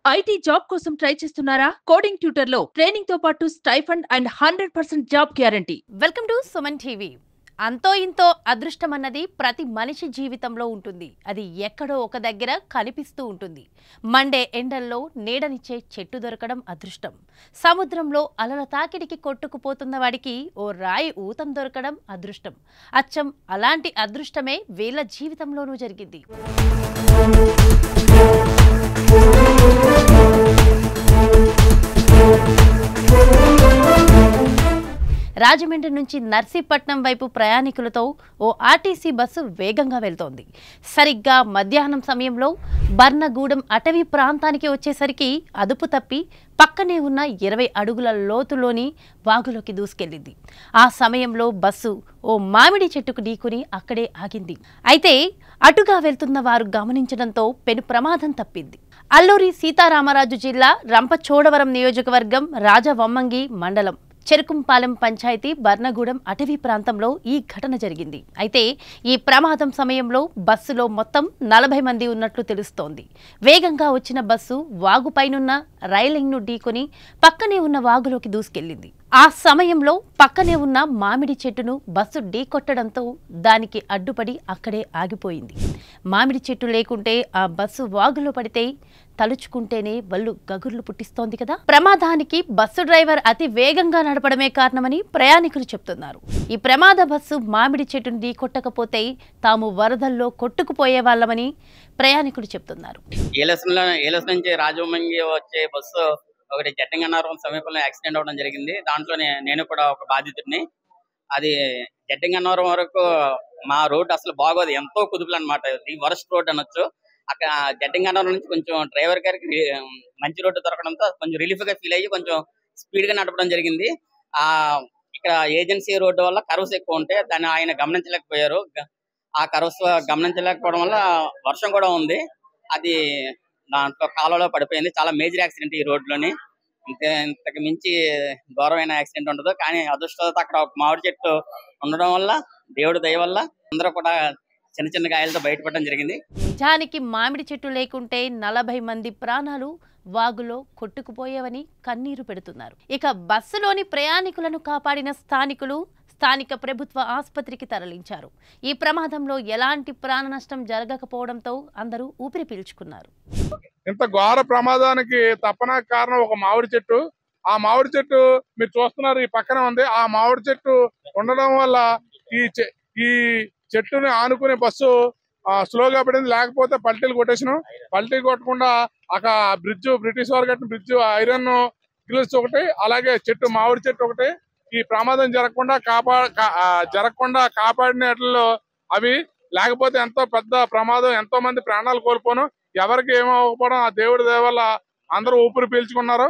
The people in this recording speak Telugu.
ఐటీ జాబ్ కోసం ట్రై చేస్తున్నారా? కోడింగ్ ట్యూటర్ లో ట్రైనింగ్ తో పాటు stipend and 100% job guarantee. Welcome to Suman TV. అంతో ఇంతో అదృష్టం అన్నది ప్రతి మనిషి జీవితంలో ఉంటుంది. అది ఎక్కడో ఒక దగ్గర కనిపిస్తూ ఉంటుంది. మండే ఎండల్లో నీడనిచ్చే చెట్టు దొరకడం అదృష్టం. సముద్రంలో అలల తాకిడికి కొట్టుకుపోతున్న వాడికి ఓ రాయి ఊతం దొరకడం అదృష్టం. అచ్చం అలాంటి అదృష్టమే వీళ్ళ జీవితంలోనూ జరిగింది. రాజమండ్రి నుంచి నర్సీపట్నం వైపు ప్రయాణికులతో ఓ ఆర్టీసీ బస్సు వేగంగా వెళ్తోంది. సరిగ్గా మధ్యాహ్నం సమయంలో బర్నగూడెం అటవీ ప్రాంతానికి వచ్చేసరికి అదుపు తప్పి పక్కనే ఉన్న 20 అడుగుల లోతులోని వాగులోకి దూసుకెళ్లింది. ఆ సమయంలో బస్సు ఓ మామిడి చెట్టుకు ఢీకొని అక్కడే ఆగింది. అయితే అటుగా వెళ్తున్న వారు గమనించడంతో పెను ప్రమాదం తప్పింది. అల్లూరి సీతారామరాజు జిల్లా రంపచోడవరం నియోజకవర్గం రాజవమ్మంగి మండలం చెరుకుంపాలెం పంచాయతీ బర్నగూడెం అటవీ ప్రాంతంలో ఈ ఘటన జరిగింది. అయితే ఈ ప్రమాదం సమయంలో బస్సులో మొత్తం 40 మంది ఉన్నట్లు తెలుస్తోంది. వేగంగా వచ్చిన బస్సు వాగుపైనున్న రైలింగ్ను ఢీకొని పక్కనే ఉన్న వాగులోకి దూసుకెళ్లింది. ఆ సమయంలో పక్కనే ఉన్న మామిడి చెట్టును బస్సు ఢీకొట్టడంతో దానికి అడ్డుపడి అక్కడే ఆగిపోయింది. మామిడి చెట్టు లేకుంటే ఆ బస్సు వాగులో పడితే తలుచుకుంటేనే వల్లు గగుర్లు పుట్టిస్తోంది కదా. ప్రమాదానికి బస్సు డ్రైవర్ అతి వేగంగా నడపడమే కారణమని ప్రయాణికులు చెప్తున్నారు. ఈ ప్రమాద బస్సు మామిడి చెట్టును ఢీకొట్టకపోతే తాము వరదల్లో కొట్టుకుపోయే వాళ్ళమని ప్రయాణికులు చెప్తున్నారు. ఏలస్ నుంచి రాజమండ్రి వచ్చే బస్సు ఒకటి జడ్డంగన్నవరం సమీపంలో యాక్సిడెంట్ అవడం జరిగింది. దాంట్లో నేను కూడా ఒక బాధితుడిని. అది జడ్డంగన్నవరం వరకు మా రోడ్ అసలు బాగోదు, ఎంతో కుదుపులు అనమాట. ఇది వరస్ట్ రోడ్ అనొచ్చు. అక్కడ జడ్డంగన్నవరం నుంచి కొంచెం డ్రైవర్ గారికి మంచి రోడ్డు దొరకడంతో కొంచెం రిలీఫ్ గా ఫీల్ అయ్యి కొంచెం స్పీడ్ గా నడపడం జరిగింది. ఇక్కడ ఏజెన్సీ రోడ్డు వల్ల కర్వ్స్ ఎక్కువ ఉంటే దాన్ని ఆయన గమనించలేకపోయారు. ఆ కర్వ్స్ గమనించలేకపోవడం వల్ల వర్షం కూడా ఉంది, అది దాంట్లో కాలువలో పడిపోయింది. చాలా మేజర్ యాక్సిడెంట్ ఈ రోడ్లోని. ఇంతకు మించి ఘోరమైన యాక్సిడెంట్ ఉండదు. కానీ అదృష్టంతో అక్కడ ఒక మామిడి చెట్టు ఉండడం వల్ల, దేవుడి దయ వల్ల అందరూ కూడా చిన్న చిన్న గాయాలతో బయటపడడం జరిగింది. నిజానికి మామిడి చెట్టు లేకుంటే 40 మంది ప్రాణాలు వాగులో కొట్టుకుపోయేవని కన్నీరు పెడుతున్నారు. ఇక బస్సులోని ప్రయాణికులను కాపాడిన స్థానికులు స్థానిక ప్రభుత్వ ఆసుపత్రికి తరలించారు. ఈ ప్రమాదంలో ఎలాంటి ప్రాణ నష్టం జరగకపోవడంతో అందరూ ఊపిరి పీల్చుకున్నారు. ఇంత ఘోర ప్రమాదానికి తప్పన కారణం ఒక మామిడి చెట్టు. ఆ మామిడి చెట్టు మీరు చూస్తున్నారు, ఈ పక్కన ఉంది. ఆ మామిడి చెట్టు ఉండడం వల్ల ఈ చెట్టుని ఆనుకునే బస్సు స్లోగా పడింది. లేకపోతే పల్టీలు కొట్టేసినాం. పల్టీ కొట్టకుండా అక్కడ బ్రిడ్జ్, బ్రిటిష్ వారు కట్టిన బ్రిడ్జ్, ఐరన్ గ్రిల్స్ ఒకటి, అలాగే చెట్టు మామిడి చెట్టు ఒకటి ఈ ప్రమాదం జరగకుండా కాపాడినట్లో అవి. లేకపోతే ఎంతో పెద్ద ప్రమాదం, ఎంతో మంది ప్రాణాలు కోల్పోను. ఎవరికి ఏమవ్వకపోవడం ఆ దేవుడి దయ వల్ల అందరూ ఊపిరి పీల్చుకున్నారు.